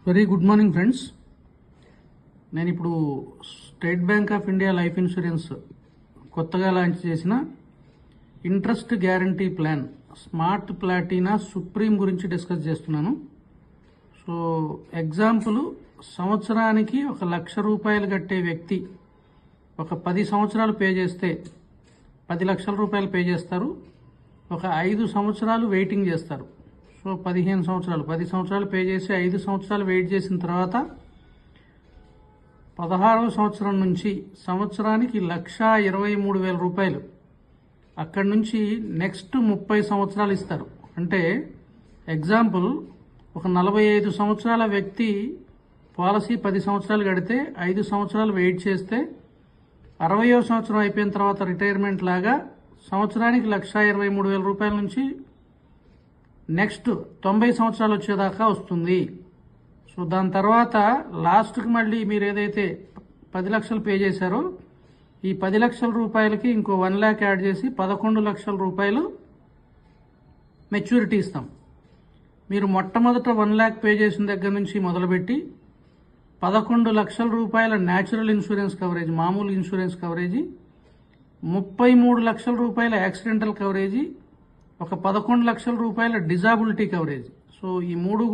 Very good morning friends. నేను ఇప్పుడు state bank of India life insurance కొత్తగా launch చేసిన interest guarantee plan smart Platina supreme గురించి discuss చేస్తున్నాను. సో ఎగ్జాంపుల్, సంవత్సరానికి 1,00,000 రూపాయలు కట్టే వ్యక్తి ఒక 10 సంవత్సరాలు పే చేస్తే 10 లక్షల రూపాయలు పే చేస్తారు. ఒక 5 సంవత్సరాలు వెయిటింగ్ చేస్తారు. సో 15 సంవత్సరాలు, 10 సంవత్సరాలు పే చేసి 5 సంవత్సరాలు వెయిట్ చేసిన తర్వాత 16వ సంవత్సరం నుంచి సంవత్సరానికి 1,23,000 రూపాయలు అక్కడి నుంచి నెక్స్ట్ 30 సంవత్సరాలు ఇస్తారు. అంటే ఎగ్జాంపుల్, ఒక 45 సంవత్సరాల వ్యక్తి పాలసీ 10 సంవత్సరాలు కడితే 5 సంవత్సరాలు వెయిట్ చేస్తే 60వ సంవత్సరం అయిపోయిన తర్వాత రిటైర్మెంట్ లాగా సంవత్సరానికి 1,23,000 రూపాయల నుంచి నెక్స్ట్ 90 సంవత్సరాలు వచ్చేదాకా వస్తుంది. సో దాని తర్వాత లాస్ట్కి మళ్ళీ మీరు ఏదైతే 10 లక్షలు పే చేశారో ఈ 10 లక్షల రూపాయలకి ఇంకో 1 lakh యాడ్ చేసి 11 లక్షల రూపాయలు మెచ్యూరిటీ ఇస్తాం. మీరు మొట్టమొదట 1 lakh పే చేసిన దగ్గర నుంచి మొదలుపెట్టి 11 లక్షల రూపాయల న్యాచురల్ ఇన్సూరెన్స్ కవరేజ్, మామూలు ఇన్సూరెన్స్ కవరేజీ, 33 లక్షల రూపాయల యాక్సిడెంటల్ కవరేజీ, ఒక 11 లక్షల రూపాయల డిజాబిలిటీ కవరేజ్. సో ఈ మూడు